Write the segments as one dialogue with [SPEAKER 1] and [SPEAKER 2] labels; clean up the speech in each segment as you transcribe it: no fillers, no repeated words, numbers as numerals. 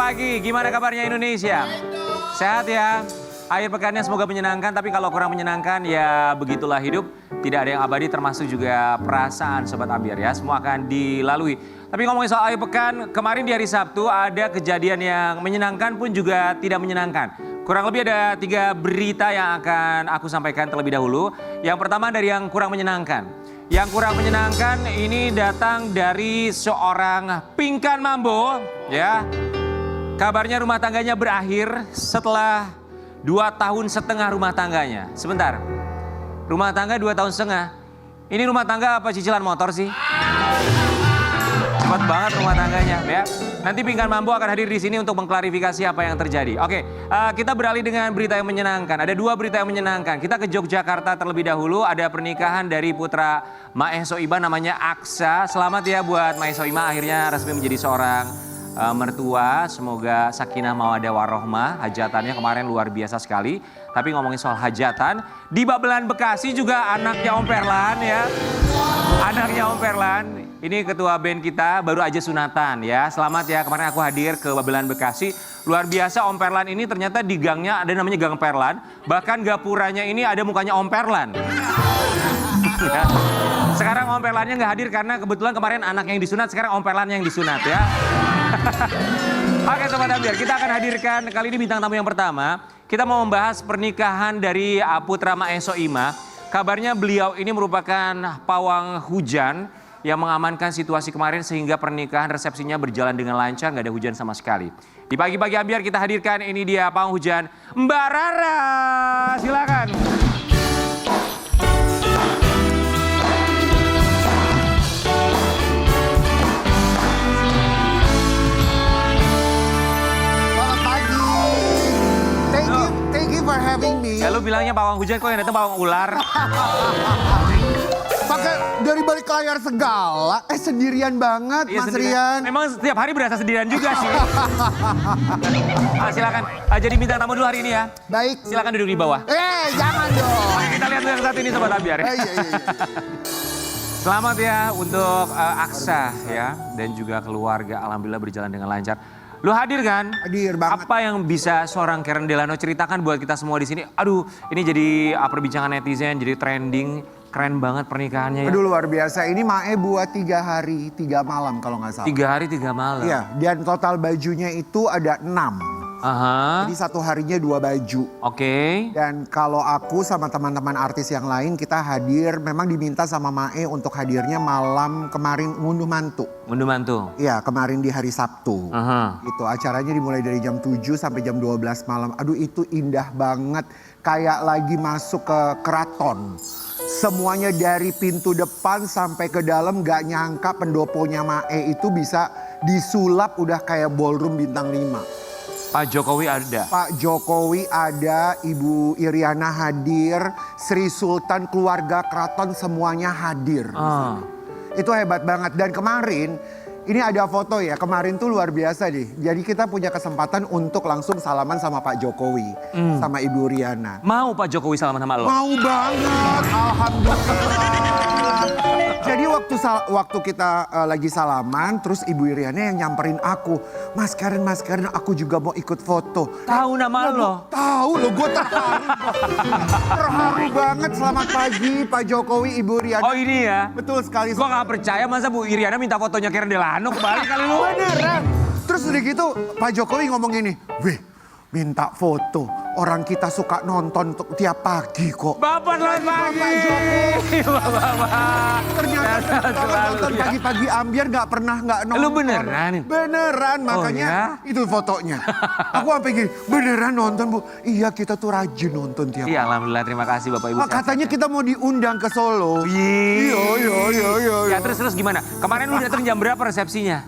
[SPEAKER 1] pagi, gimana kabarnya Indonesia? Sehat ya? Akhir pekannya semoga menyenangkan, tapi kalau kurang menyenangkan ya begitulah hidup. Tidak ada yang abadi termasuk juga perasaan Sobat Ambiar ya, semua akan dilalui. Tapi ngomongin soal akhir pekan, kemarin di hari Sabtu ada kejadian yang menyenangkan pun juga tidak menyenangkan. Kurang lebih ada 3 berita yang akan aku sampaikan terlebih dahulu. Yang pertama dari yang kurang menyenangkan. Yang kurang menyenangkan ini datang dari seorang Pinkan Mambo ya. Kabarnya rumah tangganya berakhir setelah 2 tahun setengah rumah tangganya. Sebentar, rumah tangga 2 tahun setengah. Ini rumah tangga apa cicilan motor sih? Cepat banget rumah tangganya ya. Nanti Pinkan Mambo akan hadir di sini untuk mengklarifikasi apa yang terjadi. Oke, kita beralih dengan berita yang menyenangkan. Ada 2 berita yang menyenangkan. Kita ke Yogyakarta terlebih dahulu. Ada pernikahan dari putra Mae Soimah namanya Aksa. Selamat ya buat Mae Soimah akhirnya resmi menjadi seorang mertua. Semoga sakinah mawaddah warohmah. Hajatannya kemarin luar biasa sekali. Tapi ngomongin soal hajatan, di Babelan Bekasi juga anaknya Om Perlan ya. Anaknya Om Perlan. Ini ketua band kita baru aja sunatan ya. Selamat ya, kemarin aku hadir ke Babelan Bekasi. Luar biasa Om Perlan ini ternyata di gangnya ada namanya Gang Perlan. Bahkan gapuranya ini ada mukanya Om Perlan. Ya. Sekarang Om Perlannya nggak hadir karena kebetulan kemarin anak yang disunat, sekarang Om Perlan yang disunat ya. Oke Sobat Ambiar, kita akan hadirkan kali ini bintang tamu yang pertama. Kita mau membahas pernikahan dari putra Mae Soimah. Kabarnya beliau ini merupakan pawang hujan yang mengamankan situasi kemarin sehingga pernikahan resepsinya berjalan dengan lancar, nggak ada hujan sama sekali. Di pagi-pagi Ambiar kita hadirkan ini dia pawang hujan Mbak Rara. Silakan.
[SPEAKER 2] For having me.
[SPEAKER 1] Ya lu bilangnya pawang hujan kok yang datang pawang ular.
[SPEAKER 2] Pakai dari balik layar segala. Sendirian banget
[SPEAKER 1] Iya,
[SPEAKER 2] Mas
[SPEAKER 1] sendirian.
[SPEAKER 2] Rian.
[SPEAKER 1] Memang setiap hari berasa sendirian juga sih. Silakan. Jadi bintang tamu dulu hari ini ya.
[SPEAKER 2] Baik.
[SPEAKER 1] Silakan duduk di bawah.
[SPEAKER 2] Jangan dong.
[SPEAKER 1] Oke, kita lihat yang satu ini Sobat Ambiar ya.
[SPEAKER 2] Iya.
[SPEAKER 1] Selamat ya untuk Aksa ya. Dan juga keluarga alhamdulillah berjalan dengan lancar. Lu hadir kan?
[SPEAKER 2] Hadir banget.
[SPEAKER 1] Apa yang bisa seorang Karen Delano ceritakan buat kita semua di sini? Aduh, ini jadi perbincangan netizen, jadi trending. Keren banget pernikahannya ya.
[SPEAKER 2] Aduh luar biasa. Ini Mae buat 3 hari 3 malam kalau nggak salah.
[SPEAKER 1] 3 hari 3 malam.
[SPEAKER 2] Iya. Dan total bajunya itu ada 6.
[SPEAKER 1] Aha.
[SPEAKER 2] Jadi 1 harinya 2 baju.
[SPEAKER 1] Oke.
[SPEAKER 2] Dan kalau aku sama teman-teman artis yang lain kita hadir, memang diminta sama Mae untuk hadirnya malam kemarin ngunduh mantu.
[SPEAKER 1] Ngunduh mantu.
[SPEAKER 2] Iya, kemarin di hari Sabtu. Itu acaranya dimulai dari jam 7 sampai jam 12 malam. Aduh itu indah banget, kayak lagi masuk ke keraton. Semuanya dari pintu depan sampai ke dalam, gak nyangka pendoponya Mae itu bisa disulap udah kayak ballroom bintang 5.
[SPEAKER 1] Pak Jokowi ada.
[SPEAKER 2] Pak Jokowi ada, Ibu Iriana hadir, Sri Sultan, keluarga keraton semuanya hadir. Itu hebat banget. Dan kemarin, ini ada foto ya, kemarin tuh luar biasa deh. Jadi kita punya kesempatan untuk langsung salaman sama Pak Jokowi, sama Ibu Iriana.
[SPEAKER 1] Mau Pak Jokowi salaman sama lo?
[SPEAKER 2] Mau banget, alhamdulillah. Jadi waktu kita lagi salaman, terus Ibu Iriana yang nyamperin aku. Mas Karen, aku juga mau ikut foto.
[SPEAKER 1] Tahu nama lo?
[SPEAKER 2] Tahu lo, gue terharu. Terharu banget, selamat pagi Pak Jokowi, Ibu Iriana.
[SPEAKER 1] Oh ini ya?
[SPEAKER 2] Betul sekali.
[SPEAKER 1] Gue gak percaya masa Bu Iriana minta fotonya Karen Delano kembali kali lu.
[SPEAKER 2] Beneran. Terus udah gitu Pak Jokowi ngomong gini, weh minta foto. Orang kita suka nonton tiap pagi kok.
[SPEAKER 1] Bapak selamat pagi.
[SPEAKER 2] Pak Jokowi.
[SPEAKER 1] Bapak.
[SPEAKER 2] Ternyata kalau nonton pagi-pagi Ambiar gak pernah gak nonton.
[SPEAKER 1] Lu beneran?
[SPEAKER 2] Beneran, makanya itu fotonya. Aku sampai gini, beneran nonton Bu? Iya kita tuh rajin nonton tiap
[SPEAKER 1] Iya alhamdulillah terima kasih Bapak Ibu.
[SPEAKER 2] Katanya kita mau diundang ke Solo.
[SPEAKER 1] Iya. Ya terus gimana? Kemarin lu datang jam berapa resepsinya?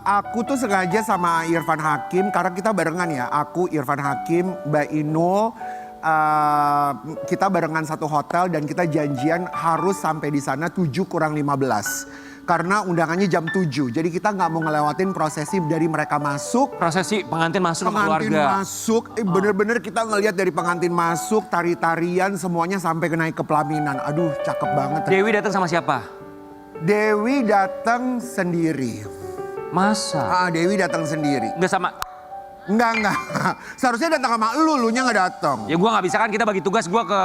[SPEAKER 2] Aku tuh sengaja sama Irfan Hakim, karena kita barengan ya. Aku, Irfan Hakim, Mbak Inul, kita barengan satu hotel dan kita janjian harus sampai di sana 7 kurang 15. Karena undangannya jam 7, jadi kita nggak mau ngelewatin prosesi dari mereka masuk.
[SPEAKER 1] Prosesi pengantin masuk sama keluarga.
[SPEAKER 2] Pengantin masuk, bener-bener kita ngelihat dari pengantin masuk, tari-tarian semuanya sampai naik ke pelaminan. Aduh cakep banget.
[SPEAKER 1] Dewi datang sama siapa?
[SPEAKER 2] Dewi datang sendiri.
[SPEAKER 1] Masa?
[SPEAKER 2] Dewi datang sendiri.
[SPEAKER 1] Nggak sama.
[SPEAKER 2] Enggak. Seharusnya datang sama lu nya nggak datang.
[SPEAKER 1] Ya gue nggak bisa kan, kita bagi tugas, gue ke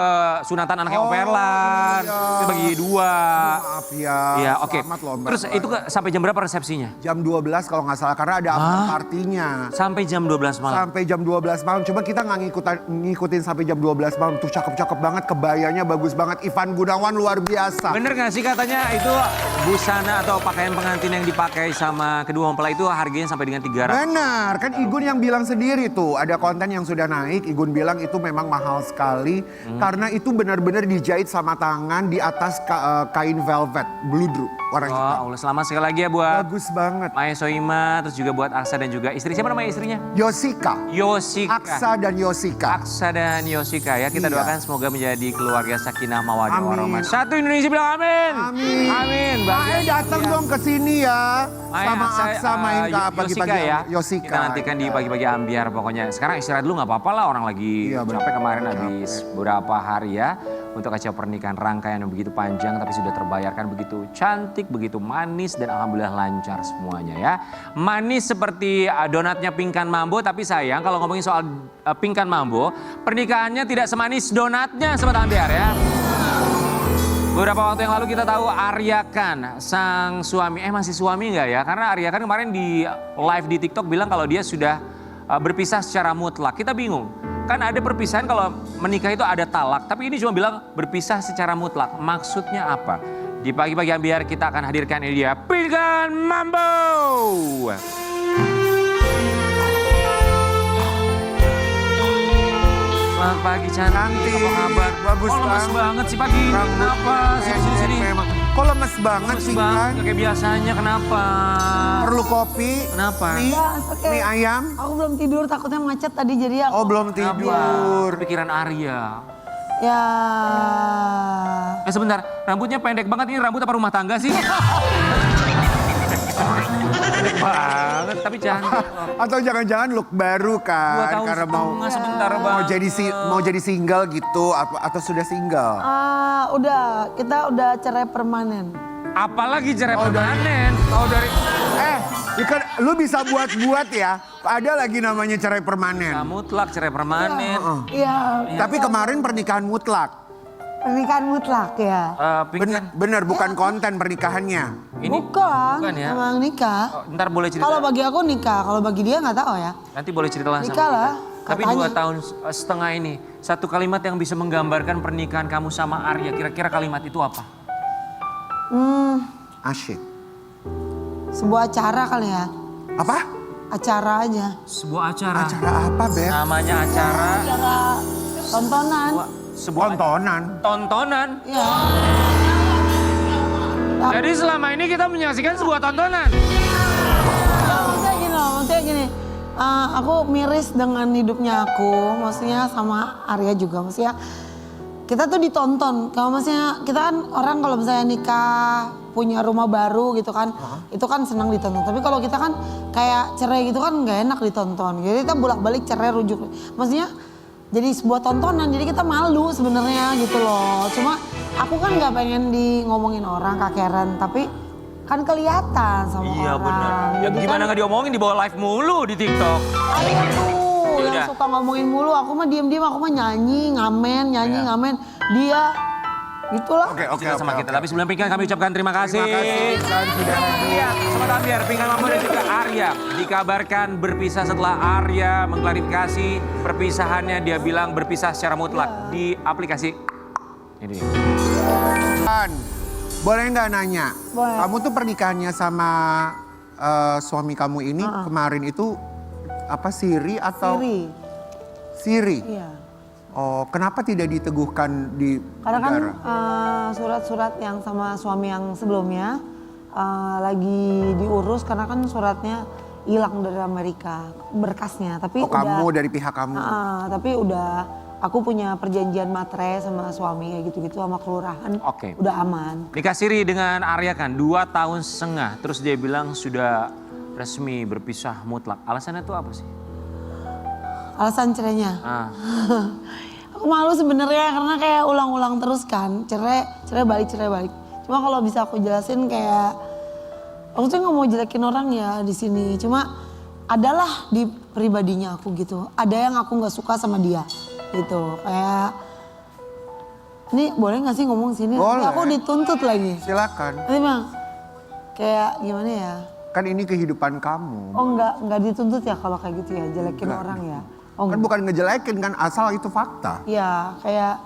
[SPEAKER 1] sunatan anaknya Om Erlan.
[SPEAKER 2] iya.
[SPEAKER 1] Kita bagi 2.
[SPEAKER 2] Maaf ya.
[SPEAKER 1] Iya, oke.
[SPEAKER 2] Selamat loh, Mbak.
[SPEAKER 1] Terus itu sampai jam berapa resepsinya?
[SPEAKER 2] Jam 12 kalau nggak salah karena ada after partinya.
[SPEAKER 1] Sampai jam 12 malam.
[SPEAKER 2] Sampai jam 12 malam. Coba kita nggak ngikutin sampai jam 12 malam. Tuh cakep-cakep banget, kebayanya bagus banget. Ivan Gunawan luar biasa.
[SPEAKER 1] Bener gak sih katanya itu busana atau pakaian pengantin yang dipakai sama kedua mempelai itu harganya sampai dengan 300?
[SPEAKER 2] Benar, kan Igun yang bilang sendiri tuh. Ada konten yang sudah naik, Igun bilang itu memang mahal sekali. Karena itu benar-benar dijahit sama tangan di atas kain velvet, bludru, warna hitam.
[SPEAKER 1] Allah, selamat sekali lagi ya buat
[SPEAKER 2] Bagus banget.
[SPEAKER 1] Maya Soima, terus juga buat Aksa dan juga istri. Siapa nama istrinya?
[SPEAKER 2] Yosika.
[SPEAKER 1] Yosika.
[SPEAKER 2] Aksa dan Yosika.
[SPEAKER 1] Aksa dan Yosika ya. Kita
[SPEAKER 2] Iya.
[SPEAKER 1] doakan semoga menjadi keluarga sakinah mawaddah
[SPEAKER 2] Amin.
[SPEAKER 1] warahmah. Satu Indonesia bilang amin.
[SPEAKER 2] Amin.
[SPEAKER 1] Amin.
[SPEAKER 2] Mae datang dong ke sini ya.
[SPEAKER 1] Maya,
[SPEAKER 2] Sama Aksa main ke pagi-pagi
[SPEAKER 1] Yosika ya.
[SPEAKER 2] Yosika.
[SPEAKER 1] Kita nantikan di pagi-pagi ambiar pokoknya. Sekarang istirahat dulu nggak apa-apa lah, orang lagi
[SPEAKER 2] Iya,
[SPEAKER 1] capek kemarin habis beberapa hari ya. Untuk acara pernikahan, rangkaian yang begitu panjang tapi sudah terbayarkan begitu cantik, begitu manis dan alhamdulillah lancar semuanya ya. Manis seperti donatnya Pingkan Mambo, tapi sayang kalau ngomongin soal Pingkan Mambo, pernikahannya tidak semanis donatnya Sobat Ambiar ya. Beberapa waktu yang lalu kita tahu Arya Khan, sang suami, masih suami nggak ya? Karena Arya Khan kemarin di live di TikTok bilang kalau dia sudah berpisah secara mutlak. Kita bingung. Kan ada perpisahan kalau menikah itu ada talak, tapi ini cuma bilang berpisah secara mutlak. Maksudnya apa? Di pagi-pagi ambiar kita akan hadirkan ini dia, Pingkan Mambo. Selamat pagi cantik, apa kabar?
[SPEAKER 2] Bagus
[SPEAKER 1] lemes
[SPEAKER 2] banget.
[SPEAKER 1] banget sih pagi. Kenapa? Sini.
[SPEAKER 2] Memang. Kok lemes banget
[SPEAKER 1] Lemes
[SPEAKER 2] sih
[SPEAKER 1] banget,
[SPEAKER 2] kan?
[SPEAKER 1] nggak kayak biasanya, kenapa?
[SPEAKER 2] Perlu kopi?
[SPEAKER 1] Kenapa?
[SPEAKER 2] Mie ayam?
[SPEAKER 3] Aku belum tidur, takutnya macet tadi jadi aku.
[SPEAKER 2] Oh belum tidur.
[SPEAKER 1] Pikiran Arya.
[SPEAKER 3] Ya.
[SPEAKER 1] Sebentar, rambutnya pendek banget, ini rambut apa rumah tangga sih? Pendek banget, tapi cantik.
[SPEAKER 2] Atau jangan-jangan look baru
[SPEAKER 1] 2
[SPEAKER 2] kan?
[SPEAKER 1] tahun
[SPEAKER 2] Karena mau
[SPEAKER 1] sebentar banget.
[SPEAKER 2] mau jadi single gitu atau sudah single?
[SPEAKER 3] Kita udah cerai permanen.
[SPEAKER 1] Apalagi cerai permanen.
[SPEAKER 2] Oh dari lu bisa buat ya. Ada lagi namanya cerai permanen.
[SPEAKER 1] Nah, mutlak cerai permanen.
[SPEAKER 3] Iya,
[SPEAKER 2] Tapi kemarin pernikahan mutlak.
[SPEAKER 3] pernikahan mutlak ya.
[SPEAKER 2] Bener bukan konten pernikahannya.
[SPEAKER 1] Ini
[SPEAKER 3] bukan
[SPEAKER 1] ya?
[SPEAKER 3] emang nikah.
[SPEAKER 1] Ntar boleh cerita.
[SPEAKER 3] Kalau bagi aku nikah, kalau bagi dia nggak tahu ya.
[SPEAKER 1] Nanti boleh cerita langsung.
[SPEAKER 3] Nikah lah,
[SPEAKER 1] Tapi
[SPEAKER 3] katanya.
[SPEAKER 1] 2 tahun setengah ini, satu kalimat yang bisa menggambarkan pernikahan kamu sama Arya. Kira-kira kalimat itu apa?
[SPEAKER 2] Asyik.
[SPEAKER 3] Sebuah acara kali ya.
[SPEAKER 2] Apa?
[SPEAKER 3] Acara aja.
[SPEAKER 1] Sebuah acara.
[SPEAKER 2] Acara apa, Beb?
[SPEAKER 1] Namanya acara.
[SPEAKER 3] Acara tontonan.
[SPEAKER 1] Sebuah
[SPEAKER 2] Tontonan.
[SPEAKER 1] tontonan.
[SPEAKER 3] Iya.
[SPEAKER 1] Jadi selama ini kita menyaksikan sebuah tontonan.
[SPEAKER 3] Maksudnya gini. Aku miris dengan hidupnya aku, maksudnya sama Arya juga, maksudnya kita tuh ditonton. Kalau maksudnya kita kan orang kalau misalnya nikah, punya rumah baru gitu kan, itu kan senang ditonton. Tapi kalau kita kan kayak cerai gitu kan nggak enak ditonton. Jadi kita bolak-balik cerai rujuk. Maksudnya jadi sebuah tontonan, jadi kita malu sebenarnya gitu loh. Cuma aku kan nggak pengen di ngomongin orang kakeran, tapi kan kelihatan sama orang.
[SPEAKER 1] Iya benar. Ya
[SPEAKER 3] Jadi
[SPEAKER 1] gimana
[SPEAKER 3] kan,
[SPEAKER 1] nggak diomongin, dibawa live mulu di TikTok.
[SPEAKER 3] Ada tuh
[SPEAKER 1] Yaudah.
[SPEAKER 3] yang suka ngomongin mulu, aku mah diem-diem, aku mah nyanyi, ngamen. Dia gitulah.
[SPEAKER 2] Oke,
[SPEAKER 1] Cerita sama kita. Tapi sebelum Pingkan kami ucapkan terima kasih.
[SPEAKER 2] Terima kasih dan sudah
[SPEAKER 1] Lihat, Sobat Ambiar, Pingkan Mambo dan juga Arya dikabarkan berpisah setelah Arya mengklarifikasi perpisahannya. Dia bilang berpisah secara mutlak di aplikasi ini.
[SPEAKER 2] Boleh nggak nanya?
[SPEAKER 3] Boleh.
[SPEAKER 2] Kamu tuh pernikahannya sama suami kamu ini kemarin itu apa Siri atau
[SPEAKER 3] Siri.
[SPEAKER 2] Siri?
[SPEAKER 3] Iya.
[SPEAKER 2] Oh, kenapa tidak diteguhkan di
[SPEAKER 3] Karena kan
[SPEAKER 2] negara?
[SPEAKER 3] surat-surat yang sama suami yang sebelumnya lagi diurus karena kan suratnya hilang dari Amerika berkasnya. Tapi
[SPEAKER 2] Oh, kamu dari pihak kamu.
[SPEAKER 3] tapi udah aku punya perjanjian materai sama suami kayak gitu-gitu sama kelurahan.
[SPEAKER 1] Oke.
[SPEAKER 3] Udah aman.
[SPEAKER 1] Nikah siri dengan Arya kan 2 tahun setengah. Terus dia bilang sudah resmi berpisah mutlak. Alasannya tuh apa sih?
[SPEAKER 3] Alasan cerainya. Aku malu sebenarnya karena kayak ulang-ulang terus kan. Cerai balik. Cuma kalau bisa aku jelasin kayak Aku tuh nggak mau jelekin orang ya di sini. Cuma adalah di pribadinya aku gitu. Ada yang aku nggak suka sama dia gitu. Kayak ini boleh nggak sih ngomong sini?
[SPEAKER 2] Boleh.
[SPEAKER 3] Nanti aku dituntut lagi.
[SPEAKER 2] Silakan.
[SPEAKER 3] Nanti bang, kayak gimana ya?
[SPEAKER 2] Kan ini kehidupan kamu.
[SPEAKER 3] Oh nggak dituntut ya kalau kayak gitu ya, jelekin orang ya? Oh
[SPEAKER 2] Kan
[SPEAKER 3] enggak.
[SPEAKER 2] bukan ngejelekin kan, asal itu fakta.
[SPEAKER 3] Ya kayak,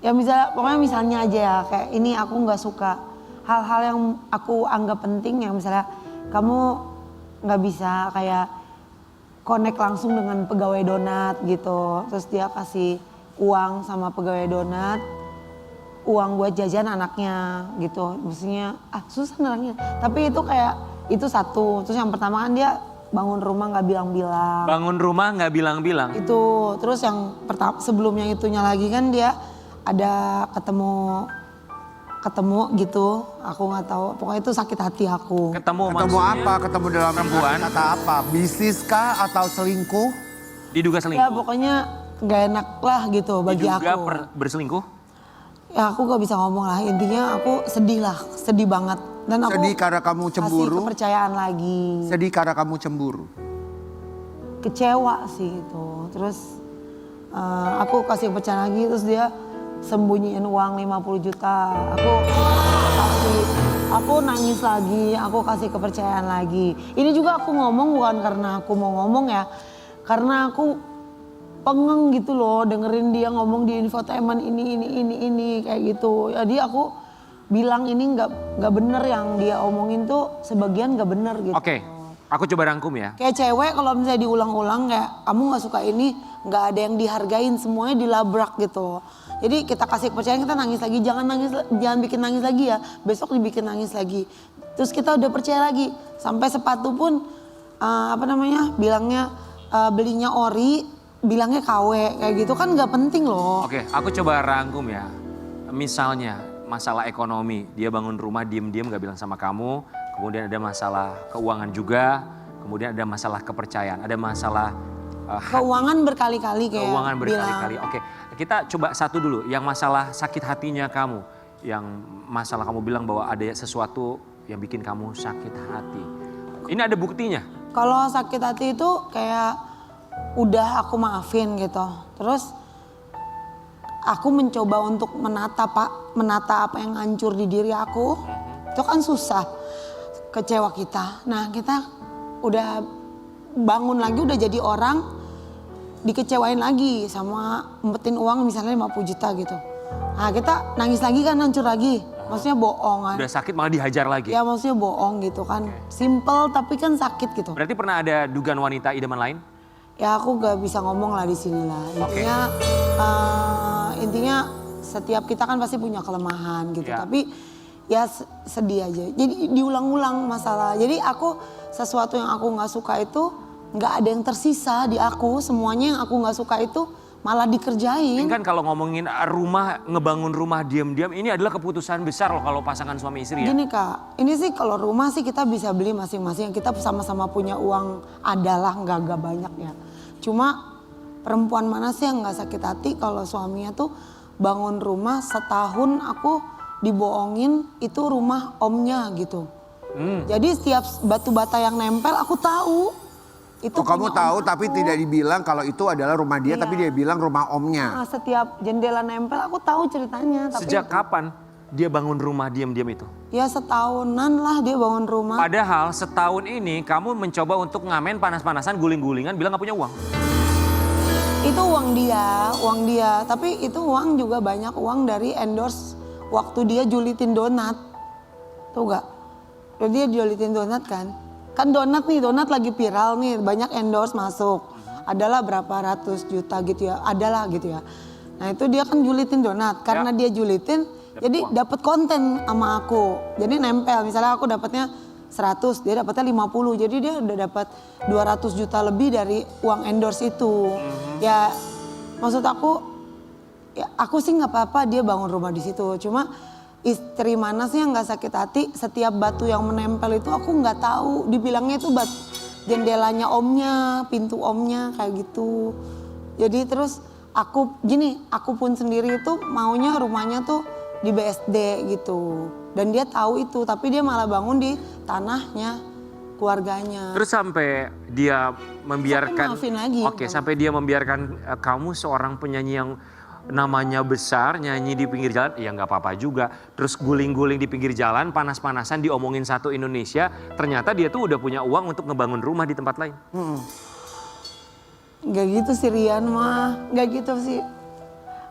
[SPEAKER 3] ya pokoknya misalnya aja ya, kayak ini aku nggak suka. Hal-hal yang aku anggap penting ya, misalnya kamu nggak bisa kayak connect langsung dengan pegawai donat gitu. Terus dia kasih uang sama pegawai donat, uang buat jajan anaknya gitu. Maksudnya susah nerangnya. Tapi itu kayak itu satu. Terus yang pertama kan dia bangun rumah nggak bilang-bilang.
[SPEAKER 1] Bangun rumah nggak bilang-bilang.
[SPEAKER 3] Itu terus yang pertama sebelumnya itunya lagi kan dia ada ketemu gitu. Aku nggak tahu. Pokoknya itu sakit hati aku.
[SPEAKER 1] Ketemu
[SPEAKER 2] Ketemu
[SPEAKER 1] maksudnya
[SPEAKER 2] apa? Ketemu dalam
[SPEAKER 1] perempuan?
[SPEAKER 2] kata apa? Bisnis kah atau selingkuh?
[SPEAKER 1] diduga
[SPEAKER 3] Ya
[SPEAKER 1] selingkuh.
[SPEAKER 3] pokoknya nggak enak lah gitu bagi
[SPEAKER 1] Diduga
[SPEAKER 3] aku.
[SPEAKER 1] berselingkuh.
[SPEAKER 3] Ya aku gak bisa ngomong lah. Intinya aku sedih lah, sedih banget. Dan aku
[SPEAKER 2] Sedih karena kamu
[SPEAKER 3] kasih
[SPEAKER 2] cemburu?
[SPEAKER 3] kepercayaan lagi.
[SPEAKER 2] Sedih karena kamu cemburu?
[SPEAKER 3] Kecewa sih itu. Terus aku kasih kepercayaan lagi, terus dia sembunyiin uang 50 juta. Aku nangis lagi, aku kasih kepercayaan lagi. Ini juga aku ngomong bukan karena aku mau ngomong ya. Karena aku pengeng gitu loh dengerin dia ngomong di infotainment ini kayak gitu. Jadi aku bilang ini nggak bener yang dia omongin tuh sebagian nggak bener gitu.
[SPEAKER 1] Oke, aku coba rangkum ya.
[SPEAKER 3] Kayak cewek kalau misalnya diulang-ulang kayak kamu nggak suka ini, nggak ada yang dihargain, semuanya dilabrak gitu. Jadi kita kasih kepercayaan, kita nangis lagi, jangan bikin nangis lagi ya, besok dibikin nangis lagi. Terus kita udah percaya lagi, sampai sepatu pun bilangnya belinya ori, bilangnya KW kayak gitu kan nggak penting loh.
[SPEAKER 1] Oke, aku coba rangkum ya. Misalnya masalah ekonomi, dia bangun rumah diem-diem gak bilang sama kamu. Kemudian ada masalah keuangan juga. Kemudian ada masalah kepercayaan, ada masalah
[SPEAKER 3] Keuangan berkali-kali kayak
[SPEAKER 1] keuangan berkali-kali.
[SPEAKER 3] bilang.
[SPEAKER 1] Oke, kita coba satu dulu. Yang masalah sakit hatinya kamu. Yang masalah kamu bilang bahwa ada sesuatu yang bikin kamu sakit hati. Ini ada buktinya.
[SPEAKER 3] Kalau sakit hati itu kayak udah aku maafin gitu. Terus aku mencoba untuk menata apa yang hancur di diri aku. Itu kan susah. Kecewa kita. Nah, kita udah bangun lagi, udah jadi orang, dikecewain lagi sama umpetin uang misalnya 50 juta gitu. Nah, kita nangis lagi kan, hancur lagi. Maksudnya bohong kan.
[SPEAKER 1] Udah sakit malah dihajar lagi.
[SPEAKER 3] Ya maksudnya bohong gitu kan. Simple tapi kan sakit gitu.
[SPEAKER 1] Berarti pernah ada dugaan wanita idaman lain?
[SPEAKER 3] Ya aku gak bisa ngomong lah di sini lah. Intinya setiap kita kan pasti punya kelemahan gitu.
[SPEAKER 1] Ya.
[SPEAKER 3] Tapi ya sedih aja. Jadi diulang-ulang masalah. Jadi aku sesuatu yang aku nggak suka itu nggak ada yang tersisa di aku. Semuanya yang aku nggak suka itu malah dikerjain.
[SPEAKER 1] Ini kan kalau ngomongin rumah, ngebangun rumah diam-diam, ini adalah keputusan besar loh kalau pasangan suami istri ya.
[SPEAKER 3] Gini Kak, ini sih kalau rumah sih kita bisa beli masing-masing. Kita sama-sama punya uang adalah nggak banyak ya. Cuma perempuan mana sih yang nggak sakit hati kalau suaminya tuh bangun rumah setahun aku dibohongin itu rumah omnya gitu. Jadi setiap batu bata yang nempel aku tahu. Itu
[SPEAKER 2] Kamu
[SPEAKER 3] punya
[SPEAKER 2] tahu
[SPEAKER 3] om
[SPEAKER 2] tapi
[SPEAKER 3] aku.
[SPEAKER 2] tidak dibilang kalau itu adalah rumah dia,
[SPEAKER 3] Iya.
[SPEAKER 2] tapi dia bilang rumah omnya.
[SPEAKER 3] Nah, setiap jendela nempel aku tahu ceritanya. Tapi
[SPEAKER 1] Sejak kapan dia bangun rumah diam-diam itu?
[SPEAKER 3] ya setahunan lah dia bangun rumah.
[SPEAKER 1] Padahal setahun ini kamu mencoba untuk ngamen panas-panasan, guling-gulingan, bilang gak punya uang.
[SPEAKER 3] Itu uang dia. Tapi itu uang juga banyak uang dari endorse waktu dia julitin donat. Tuh gak? Jadi dia julitin donat kan. Kan donat lagi viral nih, banyak endorse masuk. Adalah berapa ratus juta gitu ya, adalah gitu ya. Nah itu dia kan julitin donat, karena dia julitin jadi dapat konten sama aku. Jadi nempel, misalnya aku dapatnya 100, dia dapatnya 50. Jadi dia udah dapat 200 juta lebih dari uang endorse itu. Ya maksud aku, ya aku sih nggak apa-apa dia bangun rumah di situ. Cuma istri mana sih yang nggak sakit hati? Setiap batu yang menempel itu aku nggak tahu. Dibilangnya itu jendelanya omnya, pintu omnya kayak gitu. Jadi terus aku pun sendiri itu maunya rumahnya tuh di BSD gitu. Dan dia tahu itu, tapi dia malah bangun di tanahnya keluarganya.
[SPEAKER 1] Terus sampai dia membiarkan,
[SPEAKER 3] maafin lagi.
[SPEAKER 1] oke, sampai dia membiarkan kamu seorang penyanyi yang namanya besar nyanyi di pinggir jalan, ya nggak apa-apa juga. Terus guling-guling di pinggir jalan, panas-panasan diomongin satu Indonesia, ternyata dia tuh udah punya uang untuk ngebangun rumah di tempat lain.
[SPEAKER 3] Nggak gitu sih Rian mah, nggak gitu sih.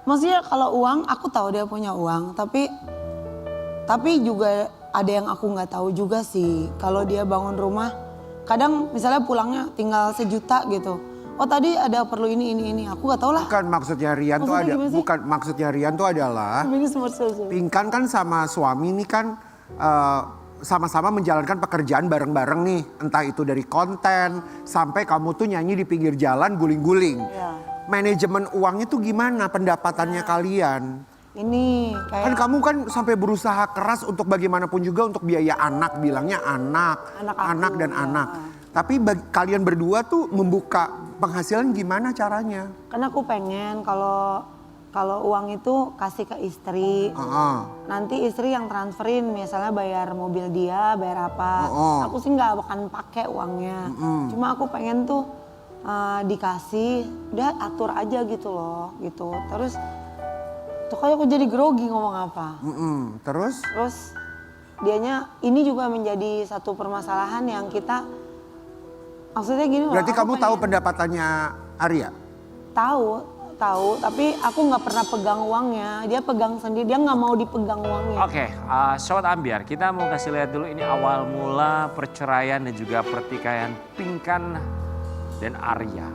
[SPEAKER 3] Maksudnya kalau uang, aku tahu dia punya uang, tapi juga ada yang aku nggak tahu juga sih. Kalau dia bangun rumah, kadang misalnya pulangnya tinggal 1 juta gitu. Oh tadi ada perlu ini, aku nggak tahu lah.
[SPEAKER 2] Bukan maksudnya Rian tuh
[SPEAKER 3] Maksudnya
[SPEAKER 2] ada,
[SPEAKER 3] gimana sih?
[SPEAKER 2] bukan maksudnya Rian tuh adalah
[SPEAKER 3] Ini semua.
[SPEAKER 2] Pinkan kan sama suami ini kan sama-sama menjalankan pekerjaan bareng-bareng nih. Entah itu dari konten sampai kamu tuh nyanyi di pinggir jalan guling-guling.
[SPEAKER 3] Iya.
[SPEAKER 2] Manajemen uangnya tuh gimana pendapatannya kalian?
[SPEAKER 3] Ini kayak
[SPEAKER 2] Kan kamu kan sampai berusaha keras untuk bagaimanapun juga untuk biaya anak, bilangnya anak
[SPEAKER 3] aku,
[SPEAKER 2] dan
[SPEAKER 3] ya.
[SPEAKER 2] anak. Tapi kalian berdua tuh membuka penghasilan gimana caranya?
[SPEAKER 3] karena aku pengen kalau uang itu kasih ke istri. Nanti istri yang transferin, misalnya bayar mobil dia, bayar apa. Aku sih nggak akan pakai uangnya. Cuma aku pengen tuh dikasih, udah atur aja gitu loh, gitu. Terus tuh kayak aku jadi grogi ngomong apa.
[SPEAKER 2] Terus?
[SPEAKER 3] Terus dianya ini juga menjadi satu permasalahan yang kita, maksudnya gini loh.
[SPEAKER 2] Berarti
[SPEAKER 3] aku
[SPEAKER 2] kamu tahu
[SPEAKER 3] pengen-
[SPEAKER 2] pendapatannya Arya?
[SPEAKER 3] Tahu, tapi aku nggak pernah pegang uangnya. Dia pegang sendiri, dia nggak mau dipegang uangnya.
[SPEAKER 1] Oke, Sobat Ambiar, kita mau kasih lihat dulu ini awal mula perceraian dan juga pertikaian Pinkan dan Arya.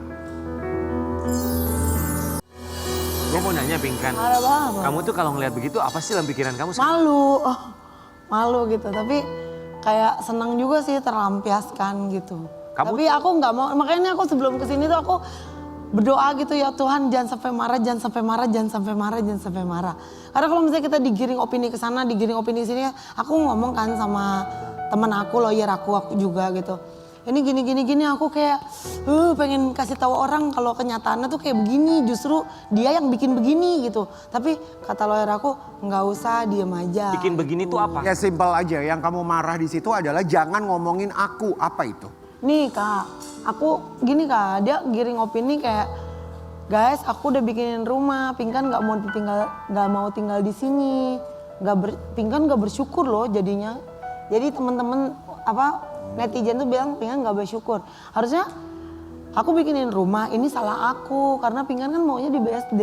[SPEAKER 1] Gue mau nanya Pinkan,
[SPEAKER 3] Marah banget.
[SPEAKER 1] kamu tuh kalau ngeliat begitu apa sih dalam pikiran kamu?
[SPEAKER 3] Malu gitu, tapi kayak senang juga sih terlampiaskan gitu. Tapi aku nggak mau, makanya aku sebelum kesini tuh aku berdoa gitu, ya Tuhan jangan sampai marah, jangan sampai marah, jangan sampai marah, jangan sampai marah. Karena kalau misalnya kita digiring opini ke sana, digiring opini sini, aku ngomong kan sama teman aku, lawyer aku juga gitu. Ini gini, aku kayak pengen kasih tahu orang kalau kenyataannya tuh kayak begini, justru dia yang bikin begini gitu. Tapi kata lawyer aku nggak usah, diem aja.
[SPEAKER 1] Bikin begini tuh apa?
[SPEAKER 2] Ya simpel aja, yang kamu marah di situ adalah jangan ngomongin aku, apa itu?
[SPEAKER 3] Nih kak, aku gini kak, dia giring opini kayak, guys aku udah bikinin rumah, Pinkan nggak mau tinggal di sini, Pinkan nggak bersyukur loh jadinya. Jadi teman-teman netizen tuh bilang Pinkan nggak bersyukur. Harusnya aku bikinin rumah, ini salah aku karena Pinkan kan maunya di BSD,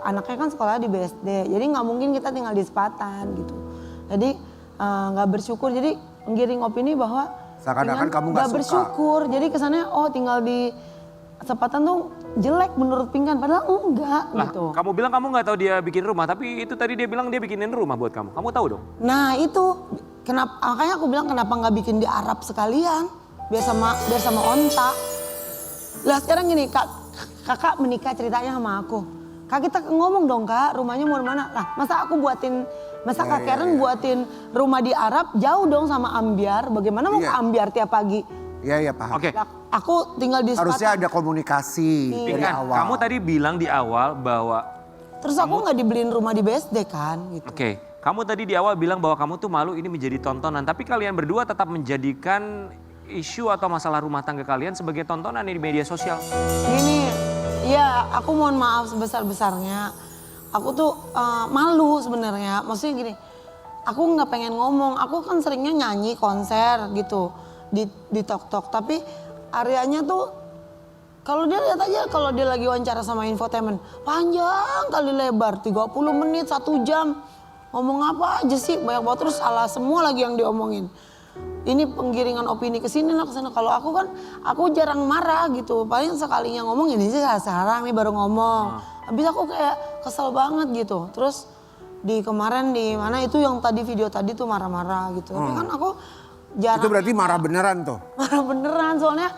[SPEAKER 3] anaknya kan sekolah di BSD, jadi nggak mungkin kita tinggal di Sepatan gitu. Jadi nggak bersyukur, jadi menggiring opini bahwa
[SPEAKER 2] Seakan-akan kamu nggak suka.
[SPEAKER 3] bersyukur. Jadi kesannya tinggal di Sepatan tuh jelek menurut Pinkan, padahal enggak
[SPEAKER 1] Lah,
[SPEAKER 3] gitu.
[SPEAKER 1] kamu bilang kamu nggak tahu dia bikin rumah, tapi itu tadi dia bilang dia bikinin rumah buat kamu. Kamu tahu dong?
[SPEAKER 3] Nah itu makanya aku bilang kenapa nggak bikin di Arab sekalian, biar sama onta. Lah sekarang gini kakak menikah ceritanya sama aku. Kak kita ngomong dong kak, rumahnya mau mana? Lah masa Kak Karen buatin rumah di Arab jauh dong sama Ambiar. Bagaimana mau ke Ambiar tiap pagi?
[SPEAKER 2] Iya paham.
[SPEAKER 1] Oke.
[SPEAKER 3] Lah, aku tinggal di
[SPEAKER 2] Harusnya
[SPEAKER 3] Sepatan.
[SPEAKER 2] ada komunikasi dari
[SPEAKER 1] Pinkan,
[SPEAKER 2] awal.
[SPEAKER 1] kamu tadi bilang di awal bahwa
[SPEAKER 3] Terus aku nggak dibeliin rumah di BSD kan gitu.
[SPEAKER 1] Oke, kamu tadi di awal bilang bahwa kamu tuh malu ini menjadi tontonan, tapi kalian berdua tetap menjadikan isu atau masalah rumah tangga kalian sebagai tontonan di media sosial.
[SPEAKER 3] Gini, ya aku mohon maaf sebesar-besarnya. Aku tuh malu sebenarnya. Maksudnya gini, aku nggak pengen ngomong. Aku kan seringnya nyanyi konser gitu di Tok. Tapi Aryanya tuh kalau dia lihat aja kalau dia lagi wawancara sama infotainment panjang kali lebar 30 menit 1 jam. Ngomong apa aja sih, banyak banget, terus salah semua lagi yang diomongin. Ini penggiringan opini ke sini lah ke sana. Kalau aku kan aku jarang marah gitu. Paling sekalinya ngomong ini sih sekarang nih baru ngomong. Habis aku kayak kesel banget gitu. Terus kemarin di mana itu yang tadi video tadi tuh marah-marah gitu. Tapi kan aku jarang.
[SPEAKER 2] Itu berarti marah beneran tuh?
[SPEAKER 3] Marah beneran, soalnya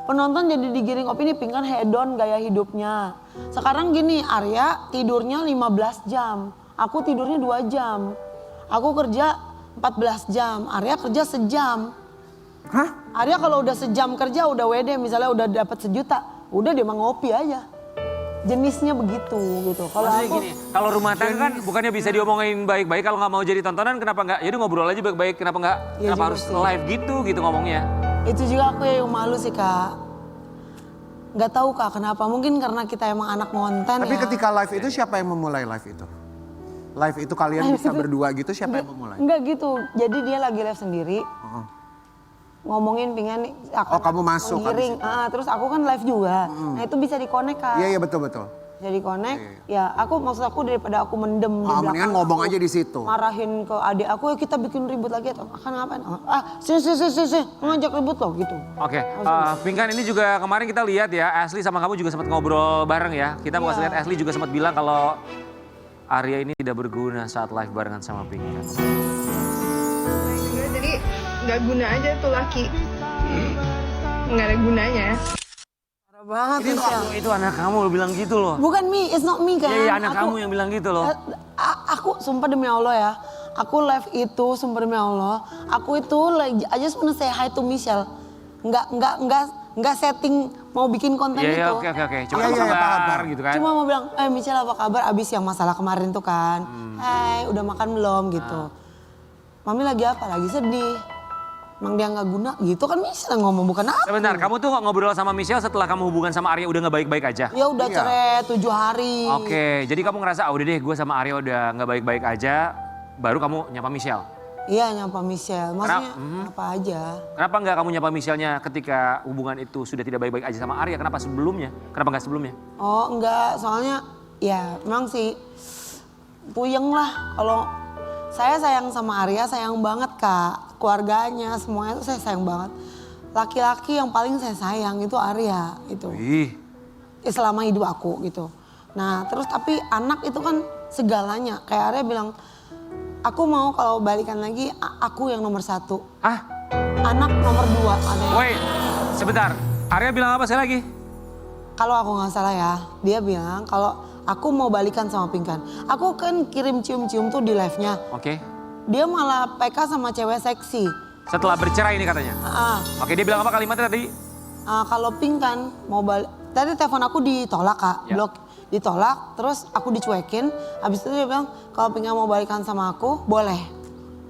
[SPEAKER 3] penonton jadi digiring opini Pinkan hedon gaya hidupnya. Sekarang gini, Arya tidurnya 15 jam. Aku tidurnya 2 jam. Aku kerja 14 jam, Arya kerja sejam.
[SPEAKER 2] Hah?
[SPEAKER 3] Arya kalau udah sejam kerja udah WD, misalnya udah dapat 1 juta, udah dia mau ngopi aja. jenisnya begitu gitu. Kalau
[SPEAKER 1] Maksudnya
[SPEAKER 3] aku
[SPEAKER 1] gini, kalau rumah tangga kan bukannya bisa diomongin baik-baik, kalau nggak mau jadi tontonan kenapa nggak? Jadi ngobrol aja baik-baik, kenapa nggak?
[SPEAKER 3] Iya
[SPEAKER 1] Kenapa
[SPEAKER 3] juga
[SPEAKER 1] harus
[SPEAKER 3] sih.
[SPEAKER 1] live gitu ngomongnya?
[SPEAKER 3] itu juga aku yang malu sih Kak. Nggak tahu Kak kenapa, mungkin karena kita emang anak konten
[SPEAKER 2] Tapi
[SPEAKER 3] ya.
[SPEAKER 2] ketika live itu siapa yang memulai live itu? Live itu kalian bisa berdua gitu, siapa yang memulai?
[SPEAKER 3] Enggak gitu, jadi dia lagi live sendiri.
[SPEAKER 2] Heeh.
[SPEAKER 3] Ngomongin pingin
[SPEAKER 2] Oh, kamu masuk
[SPEAKER 3] menggiring. Terus aku kan live juga. Nah itu bisa dikonek Kak.
[SPEAKER 2] Iya, iya betul-betul.
[SPEAKER 3] Jadi connect, ya aku maksud aku daripada aku mendem di
[SPEAKER 2] Mendingan
[SPEAKER 3] belakang,
[SPEAKER 2] ngomong
[SPEAKER 3] aku
[SPEAKER 2] aja di situ.
[SPEAKER 3] marahin ke adik aku, ya kita bikin ribut lagi atau akan ngapain? Sini, ngajak ribut loh gitu.
[SPEAKER 1] Oke, Pinkan ini juga kemarin kita lihat ya, Ashley sama kamu juga sempat ngobrol bareng ya. Kita pas
[SPEAKER 3] Iya.
[SPEAKER 1] lihat Ashley juga sempat bilang kalau Arya ini tidak berguna saat live barengan sama Pinkan.
[SPEAKER 4] Jadi nggak guna aja tuh laki. Nggak ada gunanya.
[SPEAKER 3] Parah banget
[SPEAKER 1] Itu,
[SPEAKER 3] Michelle.
[SPEAKER 1] itu anak kamu bilang gitu loh.
[SPEAKER 3] Bukan me, it's not me kan.
[SPEAKER 1] Iya, iya, anak kamu yang bilang gitu loh.
[SPEAKER 3] Aku sumpah demi Allah ya, aku live itu sumpah demi Allah, aku itu like, I just wanna say hi to Michelle. Nggak setting mau bikin konten
[SPEAKER 1] Iya, iya,
[SPEAKER 3] itu.
[SPEAKER 1] oke. Cuma
[SPEAKER 2] Iya, iya,
[SPEAKER 1] kabar
[SPEAKER 2] paham.
[SPEAKER 1] gitu kan.
[SPEAKER 3] Cuma mau bilang, Michelle apa kabar abis yang masalah kemarin tuh kan. Hai, udah makan belum gitu. Mami lagi apa? Lagi sedih. Emang dia nggak guna gitu kan Michelle yang ngomong, bukan aku.
[SPEAKER 1] Sebentar, kamu tuh ngobrol sama Michelle setelah kamu hubungan sama Arya udah nggak baik-baik aja?
[SPEAKER 3] Ya udah
[SPEAKER 2] Iya.
[SPEAKER 3] cerai 7 hari.
[SPEAKER 1] Oke, jadi kamu ngerasa, udah deh gue sama Arya udah nggak baik-baik aja, baru kamu nyapa Michelle.
[SPEAKER 3] Iya nyapa Michelle, maksudnya apa aja.
[SPEAKER 1] Kenapa nggak kamu nyapa Michelle-nya ketika hubungan itu sudah tidak baik-baik aja sama Arya? Kenapa sebelumnya? Kenapa nggak sebelumnya?
[SPEAKER 3] Oh enggak, soalnya ya memang sih puyeng lah. Kalau saya sayang sama Arya, sayang banget Kak. Keluarganya, semuanya tuh saya sayang banget. Laki-laki yang paling saya sayang itu Arya itu.
[SPEAKER 1] Ih,
[SPEAKER 3] Selama hidup aku gitu. Nah terus tapi anak itu kan segalanya. Kayak Arya bilang, aku mau kalau balikan lagi aku yang nomor 1.
[SPEAKER 1] ah,
[SPEAKER 3] Anak nomor 2.
[SPEAKER 1] wait, sebentar. Arya bilang apa saya lagi?
[SPEAKER 3] Kalau aku nggak salah ya, dia bilang kalau aku mau balikan sama Pinkan. Aku kan kirim cium-cium tuh di live-nya.
[SPEAKER 1] Oke.
[SPEAKER 3] Dia malah PK sama cewek seksi.
[SPEAKER 1] Setelah bercerai ini katanya. Oke, dia bilang apa kalimatnya tadi?
[SPEAKER 3] Kalau Pinkan mau balik, tadi telepon aku ditolak Kak,
[SPEAKER 1] Ya.
[SPEAKER 3] blok ditolak, terus aku dicuekin. Habis itu dia bilang kalau Pinkan mau balikan sama aku boleh,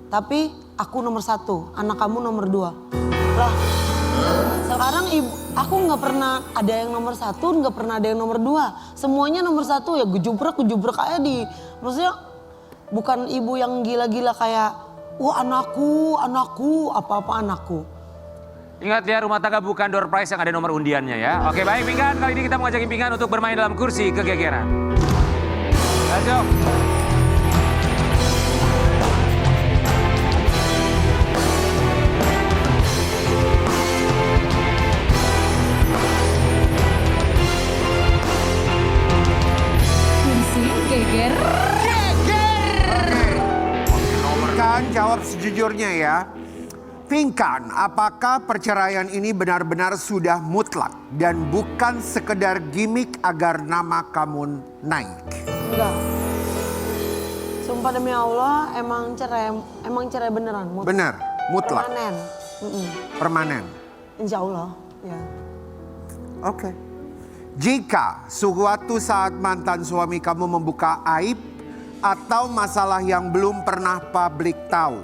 [SPEAKER 3] tapi aku nomor 1, anak kamu nomor 2. Lah, sekarang aku nggak pernah ada yang nomor 1, nggak pernah ada yang nomor 2. Semuanya nomor 1 ya gejubrek aja maksudnya bukan ibu yang gila-gila kayak, wah anakku, apa-apa anakku.
[SPEAKER 1] Ingat ya, rumah tangga bukan door prize yang ada nomor undiannya ya. Oke, baik Pinkan, kali ini kita mau ngajakin Pinkan untuk bermain dalam kursi kegegeran. Let's go.
[SPEAKER 5] Kursi geger.
[SPEAKER 2] Pinkan jawab sejujurnya ya. Pinkan, apakah perceraian ini benar-benar sudah mutlak dan bukan sekedar gimmick agar nama kamu naik?
[SPEAKER 3] Enggak. Sumpah demi Allah emang cerai beneran.
[SPEAKER 2] Benar, mutlak,
[SPEAKER 3] Permanen.
[SPEAKER 2] permanen.
[SPEAKER 3] Insya Allah, ya.
[SPEAKER 2] Oke. Jika suatu saat mantan suami kamu membuka aib atau masalah yang belum pernah publik tahu,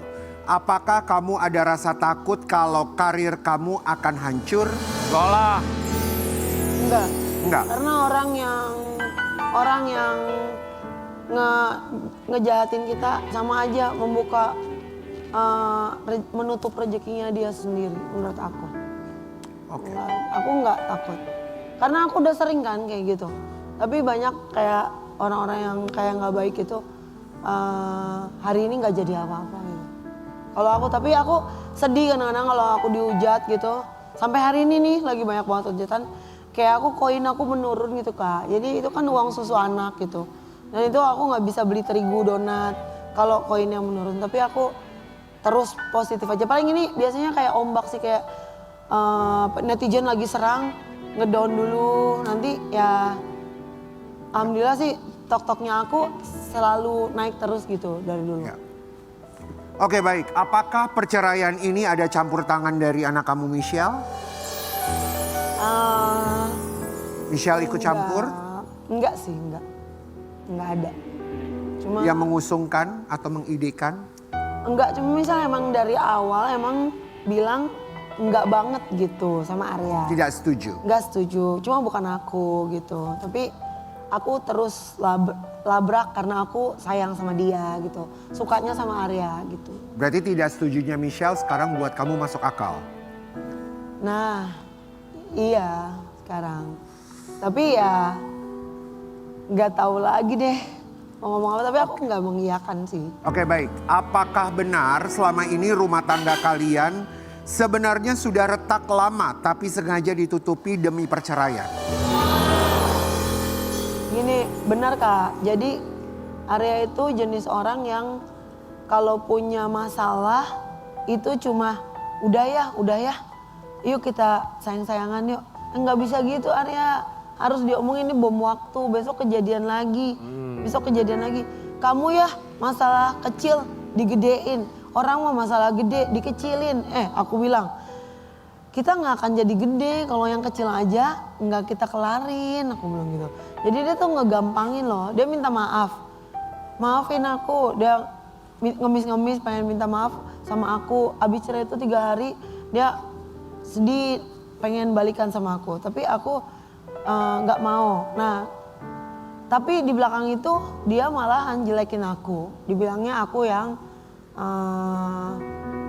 [SPEAKER 2] apakah kamu ada rasa takut kalau karir kamu akan hancur?
[SPEAKER 1] Golah.
[SPEAKER 3] Enggak.
[SPEAKER 2] Enggak.
[SPEAKER 3] Karena orang yang ngejahatin kita sama aja membuka menutup rezekinya dia sendiri menurut aku.
[SPEAKER 2] Oke.
[SPEAKER 3] Aku nggak takut. Karena aku udah sering kan kayak gitu. Tapi banyak kayak orang-orang yang kayak nggak baik itu hari ini nggak jadi apa-apa gitu. Kalau tapi aku sedih kadang-kadang kalau aku dihujat gitu. Sampai hari ini nih lagi banyak banget hujatan. Kayak koin aku menurun gitu Kak. Jadi itu kan uang susu anak gitu. Dan itu aku nggak bisa beli terigu donat kalau koinnya menurun. Tapi aku terus positif aja. Paling ini biasanya kayak ombak sih, kayak netizen lagi serang, ngedown dulu. Nanti ya alhamdulillah sih tok-toknya aku selalu naik terus gitu dari dulu.
[SPEAKER 2] Ya. Oke, baik. Apakah perceraian ini ada campur tangan dari anak kamu Michelle?
[SPEAKER 3] Eh,
[SPEAKER 2] Michelle ikut campur?
[SPEAKER 3] Enggak sih, enggak. Enggak ada. Cuma
[SPEAKER 2] Yang mengusungkan atau mengidekan?
[SPEAKER 3] enggak, cuma misalnya emang dari awal emang bilang enggak banget gitu sama Arya.
[SPEAKER 2] Tidak setuju?
[SPEAKER 3] Enggak setuju, cuma bukan aku gitu. Tapi aku terus labrak karena aku sayang sama dia gitu. Sukanya sama Arya gitu.
[SPEAKER 2] Berarti tidak setujunya Michelle sekarang buat kamu masuk akal?
[SPEAKER 3] Nah, iya sekarang. Tapi ya nggak tahu lagi deh mau ngomong apa. Tapi aku nggak mengiyakan sih.
[SPEAKER 2] Oke, baik. Apakah benar selama ini rumah tangga kalian sebenarnya sudah retak lama tapi sengaja ditutupi demi perceraian?
[SPEAKER 3] Gini, benar Kak. Jadi Arya itu jenis orang yang kalau punya masalah itu cuma udah ya, yuk kita sayang-sayangan yuk. Nggak bisa gitu Arya, harus diomongin ini bom waktu, besok kejadian lagi, besok kejadian lagi. Kamu ya masalah kecil digedein, orang mau masalah gede dikecilin. Aku bilang, kita nggak akan jadi gede kalau yang kecil aja nggak kita kelarin, aku bilang gitu. Jadi dia tuh ngegampangin loh, dia minta maaf. Maafin aku, dia ngemis-ngemis pengen minta maaf sama aku. Abis cerai itu 3 hari, dia sedih pengen balikan sama aku. Tapi aku nggak mau. Nah, tapi di belakang itu dia malahan jelekin aku. Dibilangnya aku yang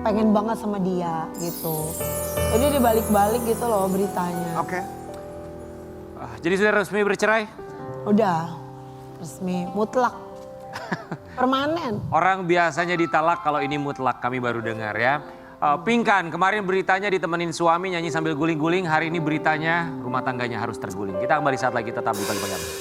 [SPEAKER 3] pengen banget sama dia gitu. Jadi dibalik-balik gitu loh beritanya.
[SPEAKER 2] Oke.
[SPEAKER 1] Jadi sudah resmi bercerai?
[SPEAKER 3] Udah resmi, mutlak. Permanen.
[SPEAKER 1] Orang biasanya ditalak, kalau ini mutlak, kami baru dengar ya. Pinkan, kemarin beritanya ditemenin suami nyanyi sambil guling-guling, hari ini beritanya rumah tangganya harus terguling. Kita kembali saat lagi, tetap di Pagi Pagi Abdi.